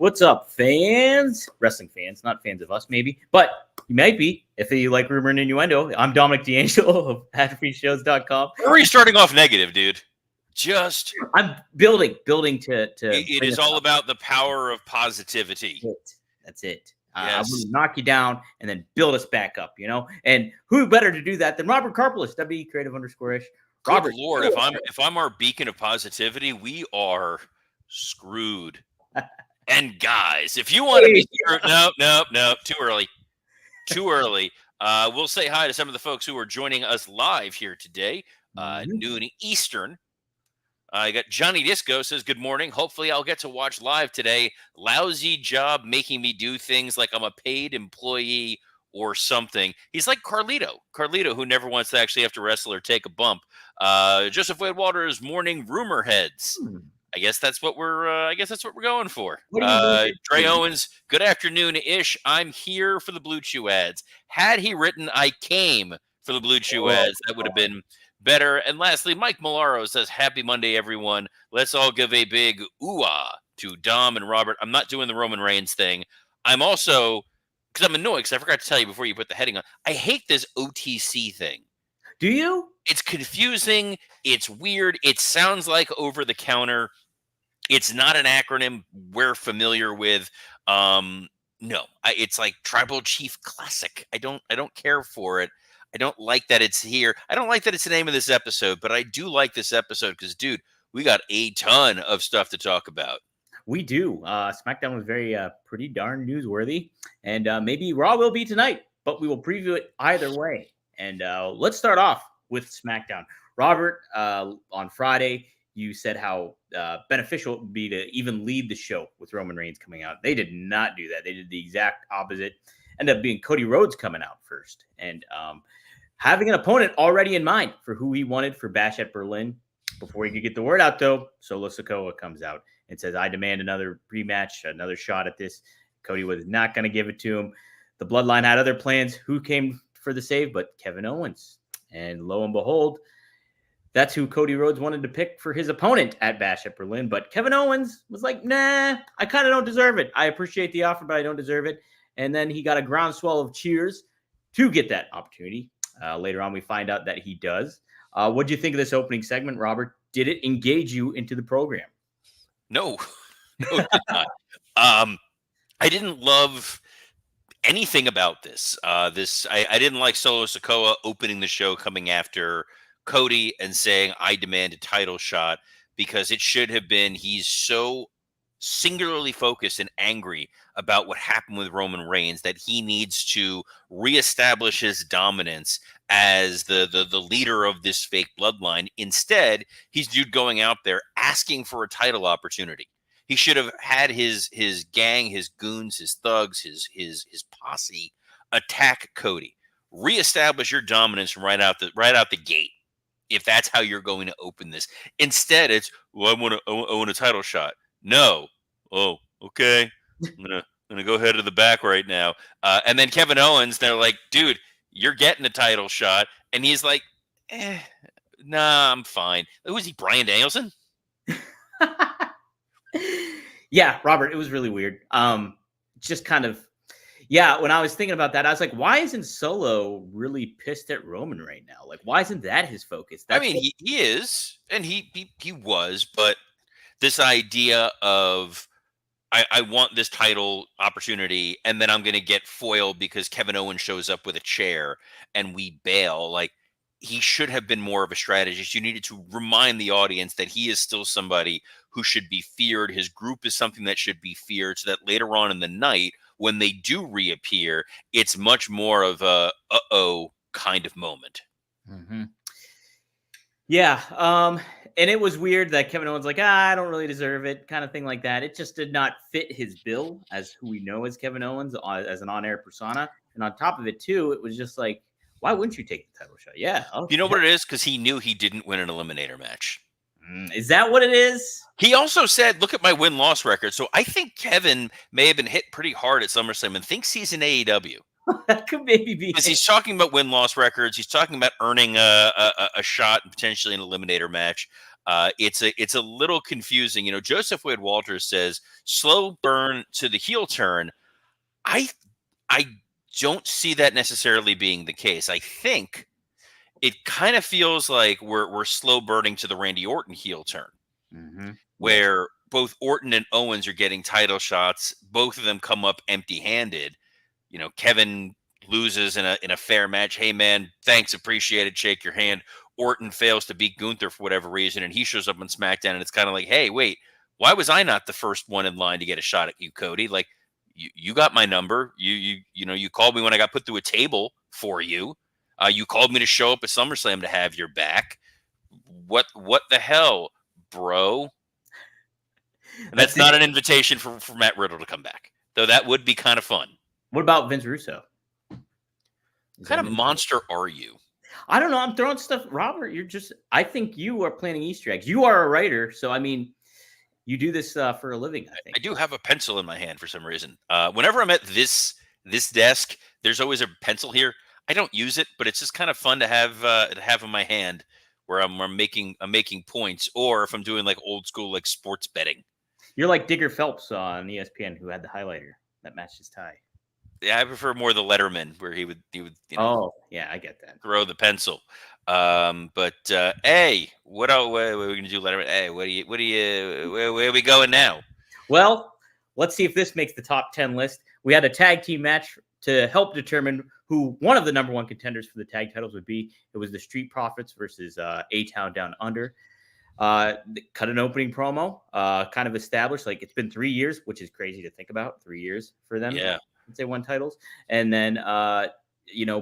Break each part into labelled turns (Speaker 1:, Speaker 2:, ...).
Speaker 1: What's up, fans? Wrestling fans, not fans of us, maybe, but you might be if you like Rumor and Innuendo. I'm Dominic D'Angelo of AdFreeShows.com.
Speaker 2: Where are you starting off negative, dude?
Speaker 1: I'm building to.
Speaker 2: It is all about the power of positivity.
Speaker 1: That's it.
Speaker 2: Yes.
Speaker 1: I will knock you down and then build us back up, And who better to do that than Robert Karpelis, W Creative_ish.
Speaker 2: Robert, good Lord, if I'm our beacon of positivity, we are screwed. And guys, if you want to be no, too early. We'll say hi to some of the folks who are joining us live here today, noon Eastern. I got Johnny Disco says, good morning. Hopefully I'll get to watch live today. Lousy job making me do things like I'm a paid employee or something. He's like Carlito, who never wants to actually have to wrestle or take a bump. Joseph Wade Walters, morning rumor heads. I guess that's what we're going for. Trey Owens, good afternoon-ish. I'm here for the Blue Chew ads. Had he written I came for the Blue Chew ads, that would have been better. And lastly, Mike Malaro says, happy Monday, everyone. Let's all give a big ooh-ah to Dom and Robert. I'm not doing the Roman Reigns thing. I'm also, because I'm annoyed, because I forgot to tell you before you put the heading on, I hate this OTC thing.
Speaker 1: Do you?
Speaker 2: It's confusing. It's weird. It sounds like over-the-counter. It's not an acronym we're familiar with. It's like Tribal Chief Classic. I don't care for it. I don't like that it's here. I don't like that it's the name of this episode, but I do like this episode because, dude, we got a ton of stuff to talk about.
Speaker 1: We do. SmackDown was very pretty darn newsworthy, and maybe Raw will be tonight, but we will preview it either way. And let's start off with SmackDown. Robert, on Friday, you said how beneficial it would be to even lead the show with Roman Reigns coming out. They did not do that. They did the exact opposite. Ended up being Cody Rhodes coming out first. And having an opponent already in mind for who he wanted for Bash at Berlin. Before he could get the word out, though, Solo Sikoa comes out and says, I demand another rematch, another shot at this. Cody was not going to give it to him. The Bloodline had other plans. Who came for the save but Kevin Owens? And lo and behold, that's who Cody Rhodes wanted to pick for his opponent at Bash at Berlin. But Kevin Owens was like, nah, I kind of don't deserve it. I appreciate the offer, but I don't deserve it. And then he got a groundswell of cheers to get that opportunity. Later on, we find out that he does. What do you think of this opening segment, Robert? Did it engage you into the program?
Speaker 2: No, it did not. I didn't love anything about this. I didn't like Solo Sikoa opening the show coming after Cody and saying, I demand a title shot, because it should have been, he's so singularly focused and angry about what happened with Roman Reigns that he needs to reestablish his dominance as the leader of this fake bloodline. Instead, he's dude going out there asking for a title opportunity. He should have had his gang, his goons, his thugs, his posse attack Cody. Reestablish your dominance right out the gate, if that's how you're going to open this. Instead, it's, well, I want a title shot. No. Oh, okay. I'm gonna go ahead to the back right now. And then Kevin Owens, they're like, dude, you're getting a title shot. And he's like, nah, I'm fine. Who is he, Bryan Danielson?
Speaker 1: Yeah, Robert, it was really weird. Just kind of, yeah, when I was thinking about that, I was like, why isn't Solo really pissed at Roman right now? Like, why isn't that his focus?
Speaker 2: He is, and he was, but this idea of, I want this title opportunity, and then I'm going to get foiled because Kevin Owens shows up with a chair and we bail. Like, he should have been more of a strategist. You needed to remind the audience that he is still somebody who should be feared. His group is something that should be feared, so that later on in the night, when they do reappear, it's much more of a uh-oh kind of moment.
Speaker 1: Mm-hmm. Yeah. And it was weird that Kevin Owens like, I don't really deserve it, kind of thing like that. It just did not fit his bill as who we know as Kevin Owens, as an on-air persona. And on top of it, too, it was just like, why wouldn't you take the title shot? Yeah.
Speaker 2: Okay. You know what it is? Because he knew he didn't win an eliminator match.
Speaker 1: Is that what it is?
Speaker 2: He also said, look at my win-loss record. So I think Kevin may have been hit pretty hard at SummerSlam and thinks he's in AEW.
Speaker 1: That could maybe be.
Speaker 2: Because he's talking about win-loss records. He's talking about earning a shot and potentially an eliminator match. It's a little confusing. Joseph Wade Walters says slow burn to the heel turn. I don't see that necessarily being the case. I think it kind of feels like we're slow burning to the Randy Orton heel turn, where both Orton and Owens are getting title shots. Both of them come up empty-handed. Kevin loses in a fair match. Hey man, thanks, appreciate it, shake your hand. Orton fails to beat Gunther for whatever reason, and he shows up on SmackDown, and it's kind of like, hey, wait, why was I not the first one in line to get a shot at you, Cody? Like, you got my number. You called me when I got put through a table for you. You called me to show up at SummerSlam to have your back. What the hell, bro? And that's not an invitation for Matt Riddle to come back, though. That would be kind of fun.
Speaker 1: What about Vince Russo?
Speaker 2: What kind of monster are you?
Speaker 1: I don't know. I'm throwing stuff. Robert, I think you are planning Easter eggs. You are a writer. So, I mean, you do this for a living, I think.
Speaker 2: I do have a pencil in my hand for some reason. Whenever I'm at this desk, there's always a pencil here. I don't use it, but it's just kind of fun to have in my hand where I'm making points, or if I'm doing like old school like sports betting.
Speaker 1: You're like Digger Phelps on ESPN, who had the highlighter that matched his tie.
Speaker 2: Yeah, I prefer more the Letterman, where he would
Speaker 1: oh yeah, I get that.
Speaker 2: Throw the pencil. But hey, what are we gonna do, Letterman? Hey, where are we going now?
Speaker 1: Well, let's see if this makes the top 10 list. We had a tag team match to help determine who one of the number one contenders for the tag titles would be. It was the Street Profits versus A-Town Down Under. Cut an opening promo, kind of established, like, it's been 3 years, which is crazy to think about. 3 years for them.
Speaker 2: Yeah.
Speaker 1: Since they won titles. And then,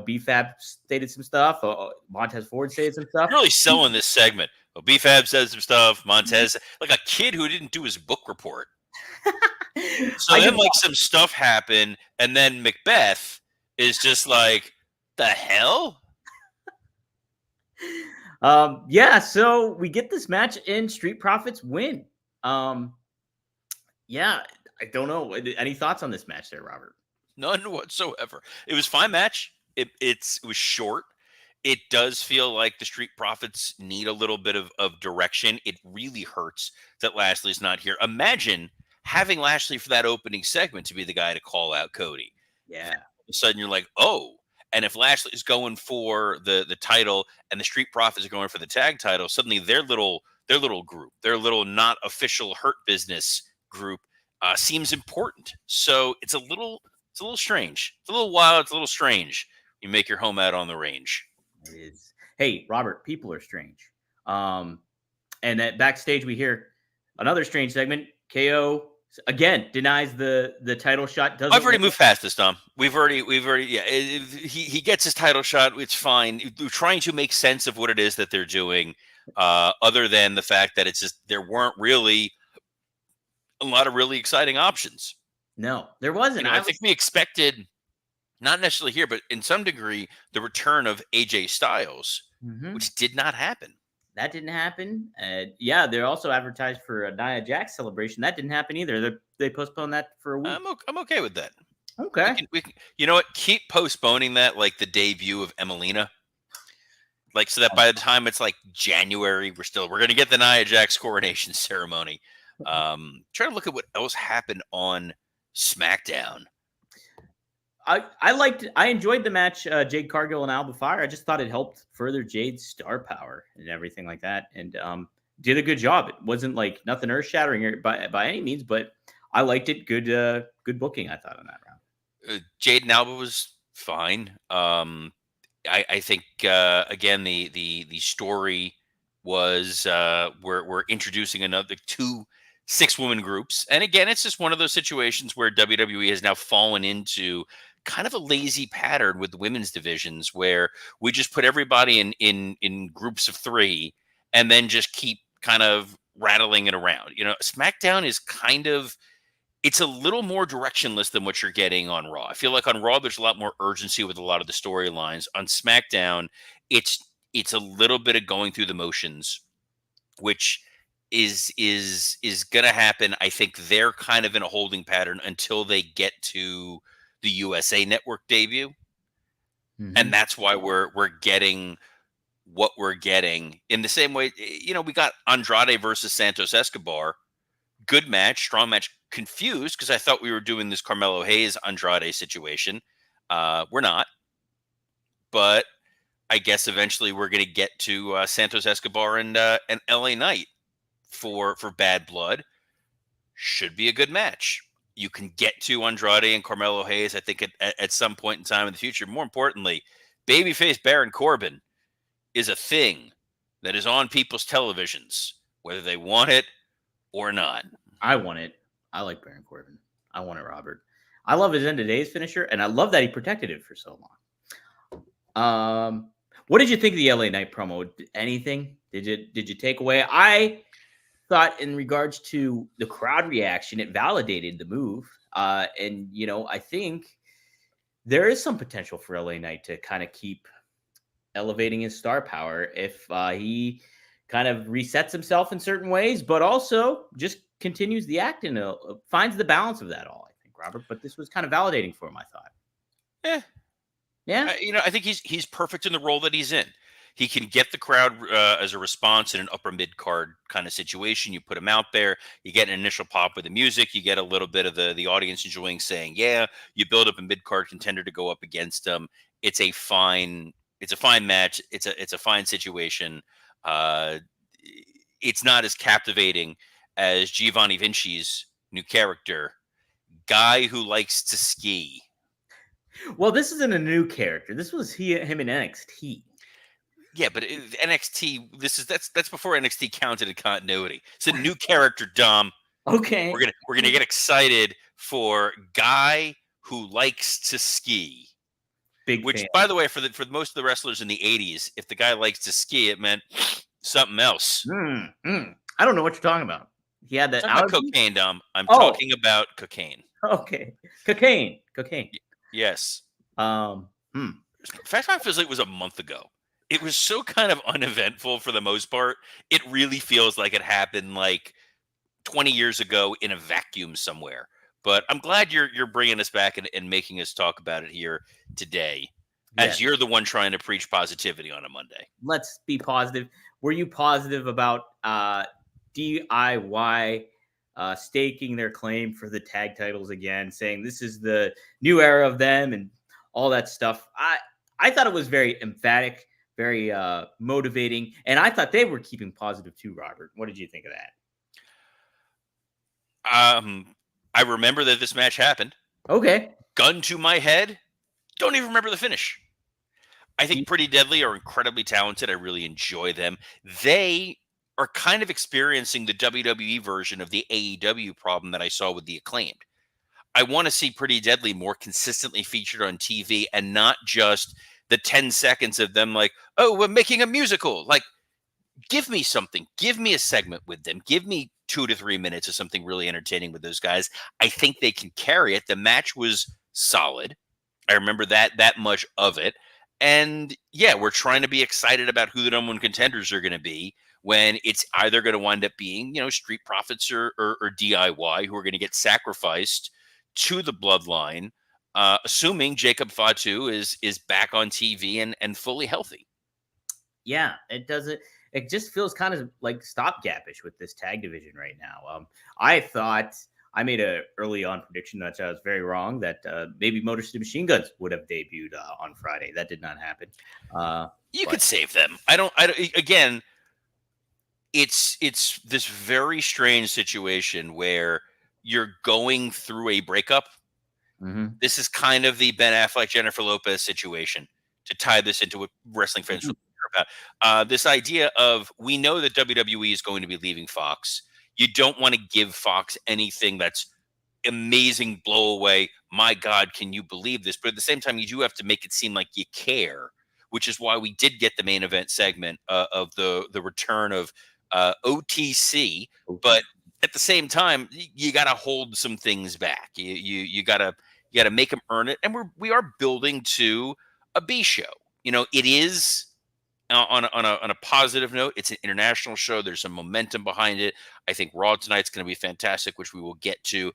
Speaker 1: B-Fab stated some stuff. Montez Ford stated some stuff.
Speaker 2: I'm really selling this segment. Well, B-Fab said some stuff. Montez, like a kid who didn't do his book report. So then, like, some stuff happened, and then Macbeth is just like, the hell?
Speaker 1: Yeah, so we get this match and Street Profits win. Yeah, I don't know. Any thoughts on this match there, Robert?
Speaker 2: None whatsoever. It was a fine match. It was short. It does feel like the Street Profits need a little bit of direction. It really hurts that Lashley's not here. Imagine having Lashley for that opening segment to be the guy to call out Cody.
Speaker 1: Yeah.
Speaker 2: All of a sudden you're like, oh. And if Lashley's going for the title and the Street Profits are going for the tag title, suddenly their little group, their little not official Hurt Business group seems important. So it's a little strange. It's a little wild. It's a little strange. You make your home out on the range.
Speaker 1: It is. Hey, Robert, people are strange. And at backstage, we hear another strange segment. KO again denies the title shot.
Speaker 2: I've already moved past this, Dom. We've already. Yeah. He gets his title shot. It's fine. We're trying to make sense of what it is that they're doing, other than the fact that it's just there weren't really a lot of really exciting options.
Speaker 1: No, there wasn't.
Speaker 2: I think we expected, not necessarily here, but in some degree, the return of AJ Styles, which did not happen.
Speaker 1: That didn't happen. Yeah, they're also advertised for a Nia Jax celebration. That didn't happen either. They postponed that for a week.
Speaker 2: I'm okay with that.
Speaker 1: Okay.
Speaker 2: We can, you know what? Keep postponing that, like the debut of Emelina. Like, so that by the time it's like January, we're going to get the Nia Jax coronation ceremony. Trying to look at what else happened on SmackDown.
Speaker 1: I enjoyed the match, Jade Cargill and Alba Fire. I just thought it helped further Jade's star power and everything like that, and did a good job. It wasn't like nothing earth shattering by any means, but I liked it. Good booking, I thought, on that round.
Speaker 2: Jade and Alba was fine. I think again the story was we're introducing another 2 6-woman groups, and again it's just one of those situations where WWE has now fallen into kind of a lazy pattern with the women's divisions, where we just put everybody in groups of 3 and then just keep kind of rattling it around. SmackDown is kind of, it's a little more directionless than what you're getting on Raw. I feel like on Raw there's a lot more urgency with a lot of the storylines. On SmackDown, it's a little bit of going through the motions, which is gonna happen. I think they're kind of in a holding pattern until they get to the USA Network debut, and that's why we're getting what we're getting in the same way. We got Andrade versus Santos Escobar. Good match, strong match. Confused because I thought we were doing this Carmelo Hayes Andrade situation. We're not, but I guess eventually we're going to get to Santos Escobar and LA Knight for Bad Blood. Should be a good match. You can get to Andrade and Carmelo Hayes, I think, at some point in time in the future. More importantly, babyface Baron Corbin is a thing that is on people's televisions, whether they want it or not.
Speaker 1: I want it. I like Baron Corbin. I want it, Robert. I love his end of days finisher, and I love that he protected it for so long. What did you think of the LA Knight promo? Anything? Did you take away? I thought in regards to the crowd reaction, it validated the move. And I think there is some potential for LA Knight to kind of keep elevating his star power if he kind of resets himself in certain ways, but also just continues the act and finds the balance of that all, I think, Robert. But this was kind of validating for him, I thought. Yeah.
Speaker 2: I think he's perfect in the role that he's in. He can get the crowd as a response in an upper mid card kind of situation. You put him out there, you get an initial pop with the music, you get a little bit of the audience enjoying saying, yeah, you build up a mid card contender to go up against him. It's a fine match. It's a fine situation. It's not as captivating as Giovanni Vinci's new character, guy who likes to ski.
Speaker 1: Well, this isn't a new character. This was him in NXT.
Speaker 2: Yeah, but NXT, that's before NXT counted in continuity. It's a new character, Dom.
Speaker 1: Okay.
Speaker 2: We're gonna get excited for guy who likes to ski. Which, fan. By the way, for most of the wrestlers in the 80s, if the guy likes to ski, it meant something else.
Speaker 1: I don't know what you're talking about. He had that
Speaker 2: cocaine, Dom. I'm talking about cocaine.
Speaker 1: Okay. Cocaine.
Speaker 2: Yes.
Speaker 1: Fast
Speaker 2: Five feels like it was a month ago. It was so kind of uneventful for the most part. It really feels like it happened like 20 years ago in a vacuum somewhere. But I'm glad you're bringing us back and making us talk about it here today, as you're the one trying to preach positivity on a Monday.
Speaker 1: Let's be positive. Were you positive about DIY staking their claim for the tag titles again, saying this is the new era of them and all that stuff? I thought it was very emphatic, very motivating, and I thought they were keeping positive too, Robert. What did you think of
Speaker 2: that? I remember that this match happened.
Speaker 1: Okay.
Speaker 2: Gun to my head. Don't even remember the finish. I think Pretty Deadly are incredibly talented. I really enjoy them. They are kind of experiencing the WWE version of the AEW problem that I saw with the Acclaimed. I want to see Pretty Deadly more consistently featured on TV and not just the 10 seconds of them like, oh, we're making a musical. Like, give me something. Give me a segment with them. Give me 2 to 3 minutes of something really entertaining with those guys. I think they can carry it. The match was solid. I remember that much of it. And yeah, we're trying to be excited about who the number one contenders are going to be when it's either going to wind up being, Street Profits or DIY who are going to get sacrificed to the bloodline, assuming Jacob Fatu is back on TV and fully healthy.
Speaker 1: Yeah, it doesn't. It just feels kind of like stopgapish with this tag division right now. I thought I made a early on prediction that I was very wrong, that maybe Motor City Machine Guns would have debuted on Friday. That did not happen.
Speaker 2: You could save them. I don't. Again, it's this very strange situation where you're going through a breakup.
Speaker 1: Mm-hmm.
Speaker 2: This is kind of the Ben Affleck, Jennifer Lopez situation, to tie this into what wrestling fans will care about. This idea of, we know that WWE is going to be leaving Fox. You don't want to give Fox anything that's amazing blow away. My God, can you believe this? But at the same time, you do have to make it seem like you care, which is why we did get the main event segment of the return of OTC. But at the same time, you got to hold some things back. You got to make them earn it. And we are building to a B show. It is on a positive note. It's an international show. There's some momentum behind it. I think Raw tonight's going to be fantastic, which we will get to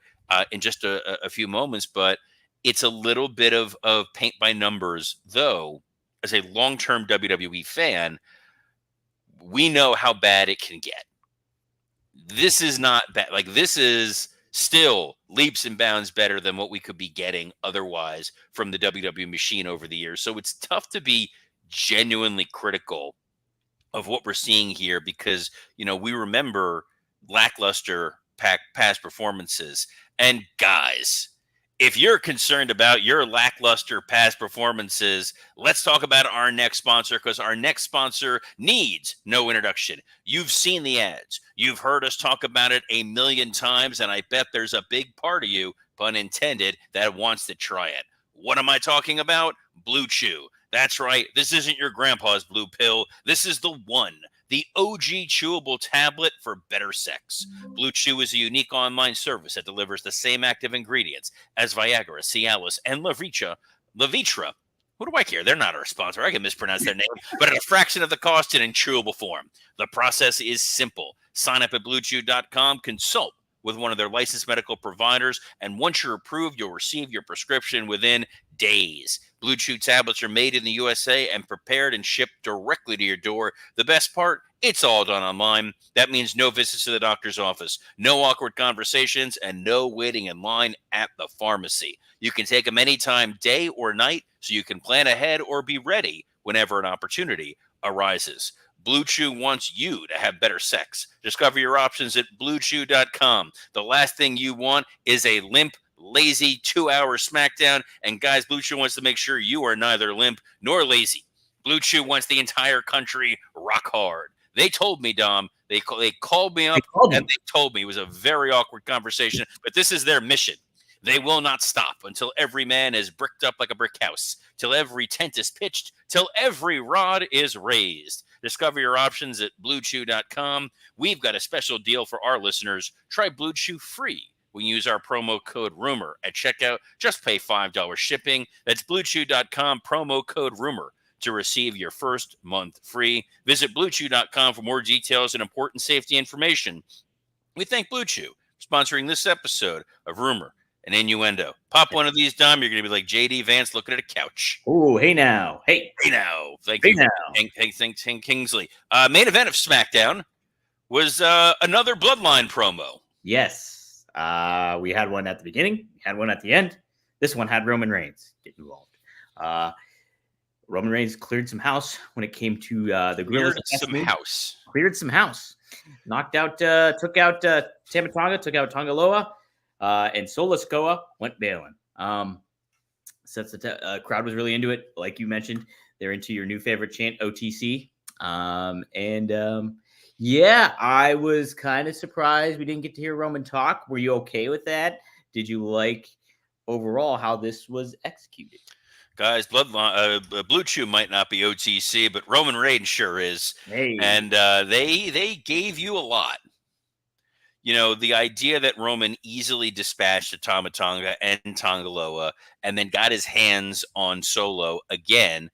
Speaker 2: in just a few moments. But it's a little bit of paint by numbers, though. As a long-term WWE fan, we know how bad it can get. This is not bad. Like, this is still leaps and bounds better than what we could be getting otherwise from the WWE machine over the years. So it's tough to be genuinely critical of what we're seeing here because, we remember lackluster past performances. And guys, if you're concerned about your lackluster past performances, let's talk about our next sponsor, because our next sponsor needs no introduction. You've seen the ads. You've heard us talk about it a million times, and I bet there's a big part of you, pun intended, that wants to try it. What am I talking about? Blue Chew. That's right. This isn't your grandpa's blue pill. This is the one. The OG chewable tablet for better sex. Blue Chew is a unique online service that delivers the same active ingredients as Viagra, Cialis, and Levitra. Who do I care? They're not our sponsor. I can mispronounce their name, but at a fraction of the cost and in chewable form. The process is simple. Sign up at BlueChew.com, consult with one of their licensed medical providers, and once you're approved, you'll receive your prescription within days. Blue Chew tablets are made in the USA and prepared and shipped directly to your door. The best part, it's all done online. That means no visits to the doctor's office, no awkward conversations, and no waiting in line at the pharmacy. You can take them anytime, day or night, so you can plan ahead or be ready whenever an opportunity arises. Blue Chew wants you to have better sex. Discover your options at BlueChew.com. The last thing you want is a limp, lazy 2-hour SmackDown. And guys, Blue Chew wants to make sure you are neither limp nor lazy. Blue Chew wants the entire country rock hard. They told me, Dom, they called me up and they told me it was a very awkward conversation, but this is their mission. They will not stop until every man is bricked up like a brick house, till every tent is pitched, till every rod is raised. Discover your options at BlueChew.com. We've got a special deal for our listeners. Try Blue Chew free when you use our promo code RUMOR at checkout. Just pay $5 shipping. That's BlueChew.com, promo code RUMOR to receive your first month free. Visit BlueChew.com for more details and important safety information. We thank Blue Chew for sponsoring this episode of Rumor and Innuendo. Pop one of these, Dom. You're going to be like J.D. Vance looking at a couch.
Speaker 1: Oh, hey now. Hey
Speaker 2: now. Thank
Speaker 1: hey
Speaker 2: you.
Speaker 1: Now.
Speaker 2: Thanks, Kingsley. Main event of SmackDown was another Bloodline promo.
Speaker 1: Yes. We had one at the beginning. We had one at the end. This one had Roman Reigns get involved. Roman Reigns cleared some house when it came to the Gorillas. Cleared some house. Knocked out, took out Tama Tonga, took out Tonga Loa. And Solo Sikoa went bailing. Since the crowd was really into it, like you mentioned, they're into your new favorite chant, OTC. Yeah, I was kind of surprised we didn't get to hear Roman talk. Were you okay with that? Did you like overall how this was executed?
Speaker 2: Guys, Blue Chew might not be OTC, but Roman Reigns sure is.
Speaker 1: Hey.
Speaker 2: And they gave you a lot. The idea that Roman easily dispatched Tama Tonga and Tonga Loa and then got his hands on Solo again,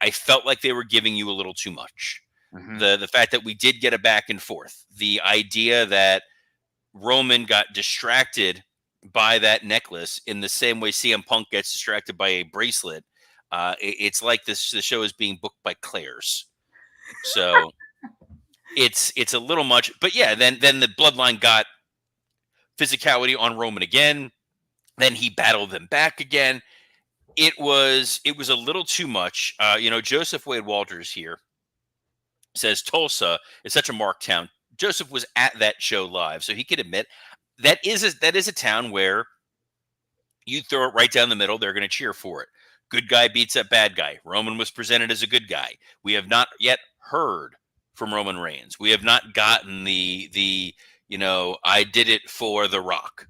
Speaker 2: I felt like they were giving you a little too much. Mm-hmm. The fact that we did get a back and forth, the idea that Roman got distracted by that necklace in the same way CM Punk gets distracted by a bracelet. It's like the show is being booked by Claire's. So it's a little much, but yeah, then the Bloodline got physicality on Roman again. Then he battled them back again. It was a little too much. Joseph Wade Walters here says Tulsa is such a marked town. Joseph was at that show live, so he could admit that is a town where you throw it right down the middle, they're going to cheer for it. Good guy beats up bad guy. Roman was presented as a good guy. We have not yet heard from Roman Reigns. We have not gotten the I did it for The Rock.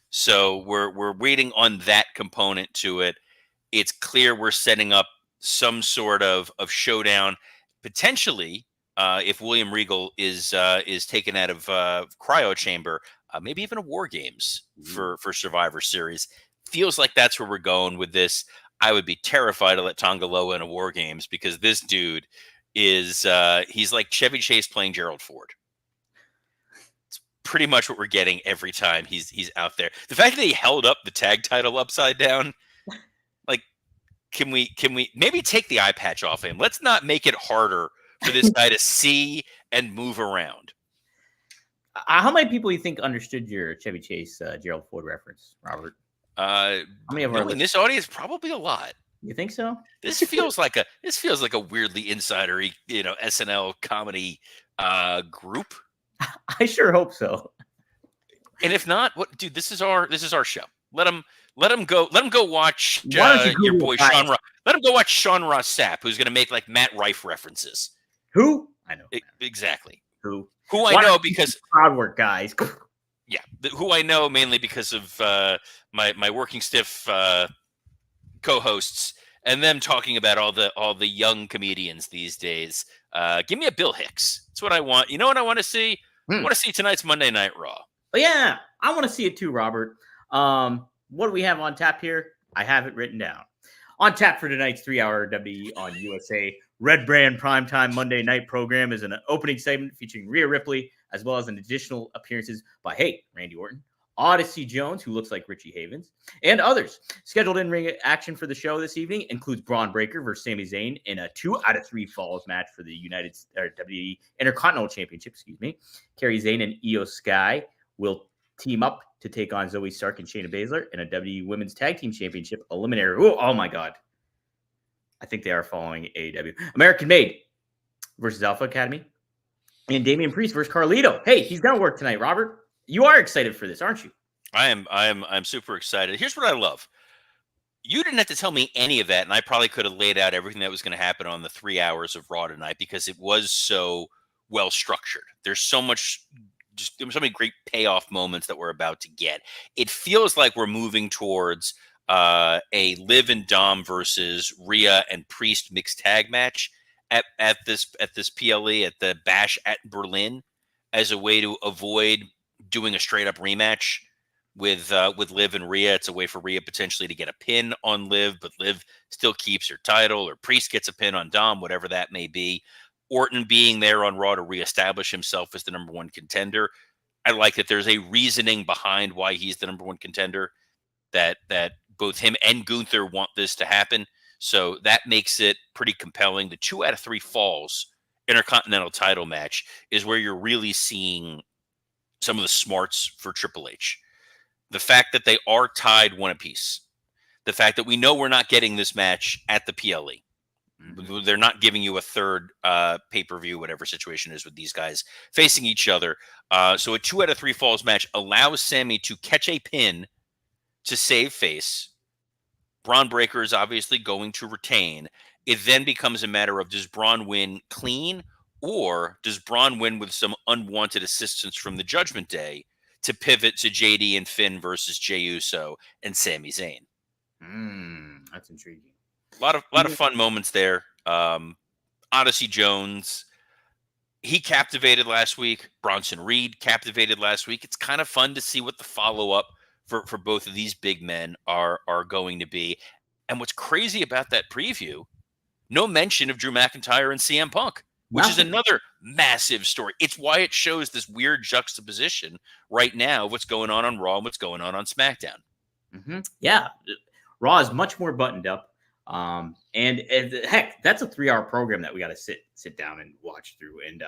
Speaker 2: So we're waiting on that component to it. It's clear we're setting up some sort of showdown, potentially if William Regal is taken out of cryo chamber, maybe even a War Games for Survivor Series. Feels like that's where we're going with this. I would be terrified to let Tonga Loa in a War Games because this dude is he's like Chevy Chase playing Gerald Ford. It's pretty much what we're getting every time he's out there. The fact that he held up the tag title upside down, like, can we maybe take the eye patch off him? Let's not make it harder for this guy to see and move around.
Speaker 1: How many people you think understood your Chevy Chase, Gerald Ford reference, Robert?
Speaker 2: How
Speaker 1: many of our
Speaker 2: in this audience? Probably a lot.
Speaker 1: You think so?
Speaker 2: This feels like a weirdly insidery, SNL comedy group.
Speaker 3: I sure hope so.
Speaker 2: And if not, what, dude? This is our show. Let him go. Let him go watch your boy Sean. Let him go watch Sean Ross Sapp, who's going to make like Matt Rife references.
Speaker 3: Who? I know
Speaker 2: exactly.
Speaker 3: Who
Speaker 2: I know because
Speaker 3: crowd work guys.
Speaker 2: Yeah, who I know mainly because of my working stiff co-hosts and them talking about all the young comedians these days. Give me a Bill Hicks. That's what I want. You know what I want to see? I want to see tonight's Monday Night Raw.
Speaker 1: Oh, yeah, I want to see it too, Robert. What do we have on tap here? I have it written down. On tap for tonight's 3-hour WWE on USA Red Brand Primetime Monday Night program is an opening segment featuring Rhea Ripley, as well as an additional appearances by, Randy Orton, Odyssey Jones, who looks like Richie Havens, and others. Scheduled in-ring action for the show this evening includes Braun Breaker versus Sami Zayn in a 2 out of 3 falls match for the WWE Intercontinental Championship. Kerry Zayn and Io Sky will team up to take on Zoe Stark and Shayna Baszler in a WWE Women's Tag Team Championship eliminator. Oh my God. I think they are following AEW. American Made versus Alpha Academy. And Damian Priest versus Carlito. Hey, he's going to work tonight, Robert. You are excited for this, aren't you?
Speaker 2: I'm super excited. Here's what I love. You didn't have to tell me any of that, and I probably could have laid out everything that was going to happen on the 3 hours of Raw tonight because it was so well structured. There's so many great payoff moments that we're about to get. It feels like we're moving towards a Liv and Dom versus Rhea and Priest mixed tag match at this PLE at the Bash at Berlin as a way to avoid doing a straight up rematch with Liv and Rhea. It's a way for Rhea potentially to get a pin on Liv, but Liv still keeps her title, or Priest gets a pin on Dom, whatever that may be. Orton being there on Raw to reestablish himself as the number one contender. I like that there's a reasoning behind why he's the number one contender, that both him and Gunther want this to happen. So that makes it pretty compelling. The 2 out of 3 falls Intercontinental title match is where you're really seeing some of the smarts for Triple H. The fact that they are tied 1 apiece. The fact that we know we're not getting this match at the PLE. They're not giving you a third pay-per-view, whatever situation is with these guys facing each other. So a 2 out of 3 falls match allows Sammy to catch a pin to save face. Braun Breaker is obviously going to retain. It then becomes a matter of, does Braun win clean, or does Braun win with some unwanted assistance from the Judgment Day to pivot to JD and Finn versus Jey Uso and Sami Zayn?
Speaker 1: That's intriguing.
Speaker 2: A lot of fun moments there. Odyssey Jones, he captivated last week. Bronson Reed captivated last week. It's kind of fun to see what the follow-up for both of these big men are going to be. And what's crazy about that preview, no mention of Drew McIntyre and CM Punk, which is another massive story. It's why it shows this weird juxtaposition right now of what's going on Raw and what's going on SmackDown.
Speaker 1: Yeah, Raw is much more buttoned up. And heck, that's a 3-hour program that we got to sit down and watch through. And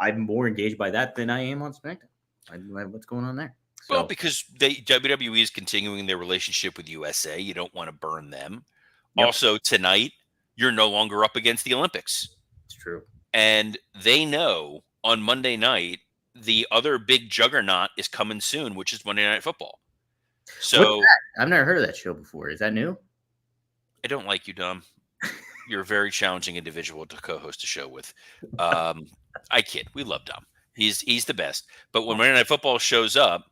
Speaker 1: I'm more engaged by that than I am on SmackDown. What's going on there? So,
Speaker 2: well, because WWE is continuing their relationship with USA. You don't want to burn them. Yep. Also, tonight, you're no longer up against the Olympics.
Speaker 1: It's true.
Speaker 2: And they know on Monday night, the other big juggernaut is coming soon, which is Monday Night Football. So
Speaker 1: I've never heard of that show before. Is that new?
Speaker 2: I don't like you, Dom. You're a very challenging individual to co-host a show with. I kid. We love Dom. He's the best. But when Monday Night Football shows up,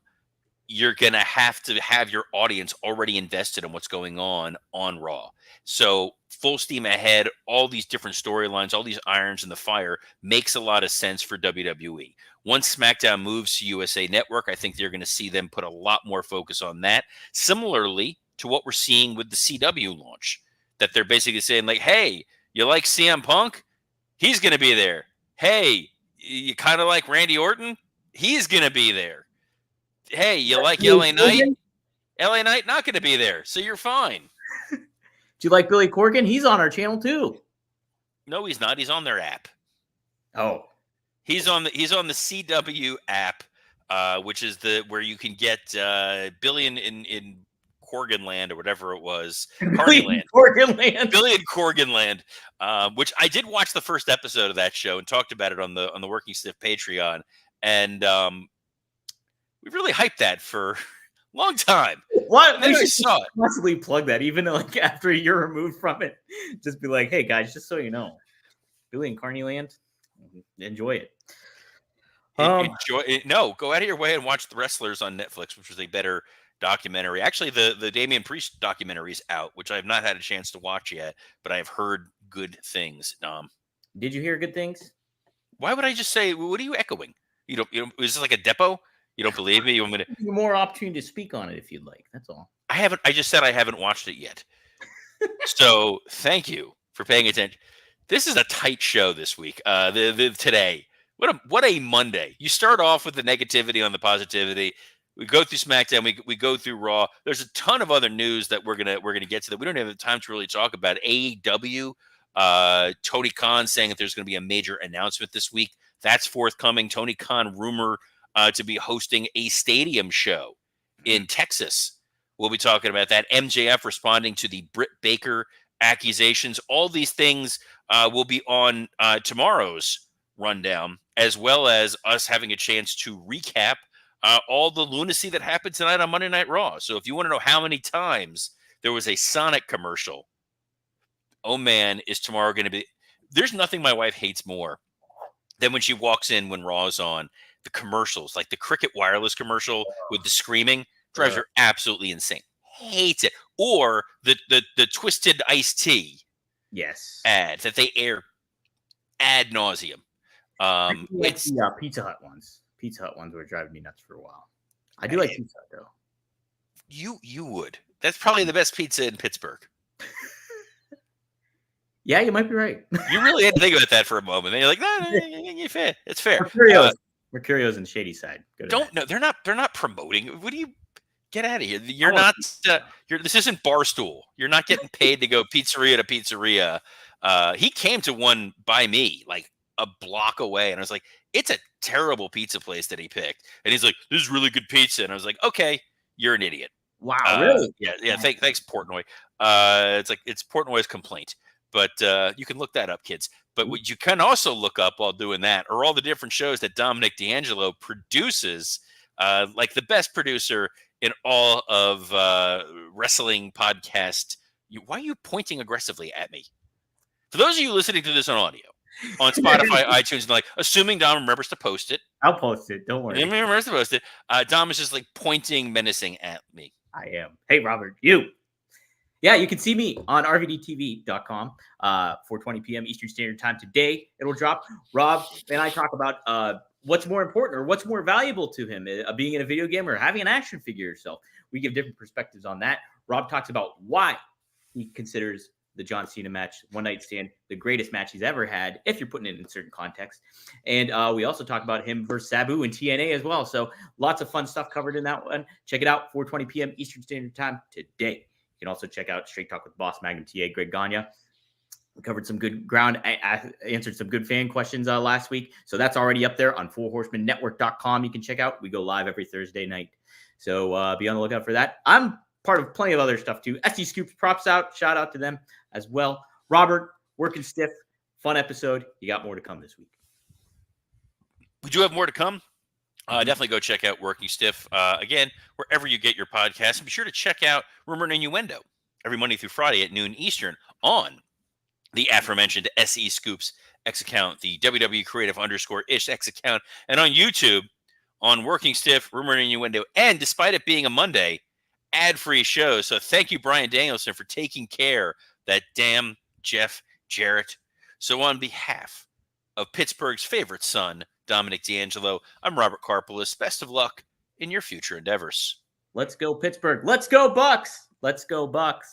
Speaker 2: you're going to have your audience already invested in what's going on Raw. So full steam ahead, all these different storylines, all these irons in the fire makes a lot of sense for WWE. Once SmackDown moves to USA Network, I think you're going to see them put a lot more focus on that. Similarly to what we're seeing with the CW launch, that they're basically saying like, hey, you like CM Punk? He's going to be there. Hey, you kind of like Randy Orton? He's going to be there. Hey, you like LA Knight? LA Knight not going to be there, so you're fine.
Speaker 1: Do you like Billy Corgan? He's on our channel too.
Speaker 2: No, he's not. He's on their app.
Speaker 1: Oh,
Speaker 2: He's on the CW app, which is where you can get Billy in Corgan Land or whatever it was, Carney Land.
Speaker 1: Corgan Land.
Speaker 2: Billy in Corgan Land, which I did watch the first episode of that show and talked about it on the Working Stiff Patreon, and we really hyped that for a long time.
Speaker 1: What?
Speaker 2: Then
Speaker 1: We
Speaker 2: I
Speaker 1: should
Speaker 2: saw it.
Speaker 1: constantly plug that, even like after a year removed from it. Just be like, hey guys, just so you know, Billy and Carney Land, enjoy it.
Speaker 2: Enjoy it. No, go out of your way and watch The Wrestlers on Netflix, which was a better documentary. Actually, the Damian Priest documentary is out, which I have not had a chance to watch yet, but I have heard good things.
Speaker 1: Did you hear good things?
Speaker 2: Why would I just say? What are you echoing? You don't. Is this like a depot? You don't believe me? You want me to?
Speaker 1: More opportunity to speak on it if you'd like. That's all.
Speaker 2: I haven't. I just said I haven't watched it yet. So thank you for paying attention. This is a tight show this week. Today. What a Monday. You start off with the negativity on the positivity. We go through SmackDown. We go through Raw. There's a ton of other news that we're gonna get to that we don't have the time to really talk about. AEW, Tony Khan saying that there's going to be a major announcement this week. That's forthcoming. Tony Khan rumor to be hosting a stadium show in Texas. We'll be talking about that. MJF responding to the Britt Baker accusations. All these things will be on tomorrow's rundown, as well as us having a chance to recap all the lunacy that happened tonight on Monday Night Raw. So if you want to know how many times there was a Sonic commercial, oh man, is tomorrow going to be... There's nothing my wife hates more than when she walks in when Raw is on. The commercials, like the Cricket Wireless commercial with the screaming, drives her absolutely insane. Hates it. Or the Twisted Iced Tea ads that they air ad nauseum.
Speaker 1: It's the Pizza Hut ones. Pizza Hut ones were driving me nuts for a while. I do like Pizza Hut though.
Speaker 2: You would. That's probably the best pizza in Pittsburgh.
Speaker 1: Yeah, you might be right.
Speaker 2: You really had to think about that for a moment. And you're like, no, it's fair. It's fair.
Speaker 1: Mercurio's in Shady Side.
Speaker 2: Don't know. They're not promoting. What do you get out of here? You're not. This isn't Barstool. You're not getting paid to go pizzeria to pizzeria. He came to one by me, like a block away, and I was like, it's a terrible pizza place that he picked. And he's like, this is really good pizza. And I was like, okay, you're an idiot.
Speaker 1: Wow, really?
Speaker 2: Yeah. Thanks, Portnoy. It's Portnoy's complaint. But you can look that up, kids. But what you can also look up while doing that are all the different shows that Dominic D'Angelo produces, like the best producer in all of wrestling podcast. Why are you pointing aggressively at me? For those of you listening to this on audio, on Spotify, iTunes, and like, assuming Dom remembers to post it.
Speaker 1: I'll post it. Don't worry.
Speaker 2: He remembers to post it. Dom is just like pointing, menacing at me.
Speaker 1: I am. Hey, Robert, you. Yeah, you can see me on rvdtv.com 4:20 p.m. Eastern Standard Time today. It'll drop. Rob and I talk about what's more important or what's more valuable to him, being in a video game or having an action figure yourself. We give different perspectives on that. Rob talks about why he considers the John Cena match, One Night Stand, the greatest match he's ever had, if you're putting it in certain context. And we also talk about him versus Sabu in TNA as well. So lots of fun stuff covered in that one. Check it out, 4:20 p.m. Eastern Standard Time today. You can also check out Straight Talk with Boss Magnum TA, Greg Gagne. We covered some good ground. I answered some good fan questions last week. So that's already up there on fourhorsemannetwork.com. You can check out. We go live every Thursday night. So be on the lookout for that. I'm part of plenty of other stuff too. SD Scoops props out. Shout out to them as well. Robert, Working Stiff. Fun episode. You got more to come this week.
Speaker 2: We do have more to come. Definitely go check out Working Stiff. Again, wherever you get your podcasts. And be sure to check out Rumor and Innuendo every Monday through Friday at noon Eastern on the aforementioned SE Scoops X account, the WWE Creative _ish X account, and on YouTube on Working Stiff, Rumor and Innuendo. And despite it being a Monday, ad-free show. So thank you, Brian Danielson, for taking care of that damn Jeff Jarrett. So on behalf of Pittsburgh's favorite son, Dominic D'Angelo, I'm Robert Karpolis. Best of luck in your future endeavors.
Speaker 1: Let's go, Pittsburgh. Let's go, Bucks. Let's go, Bucks.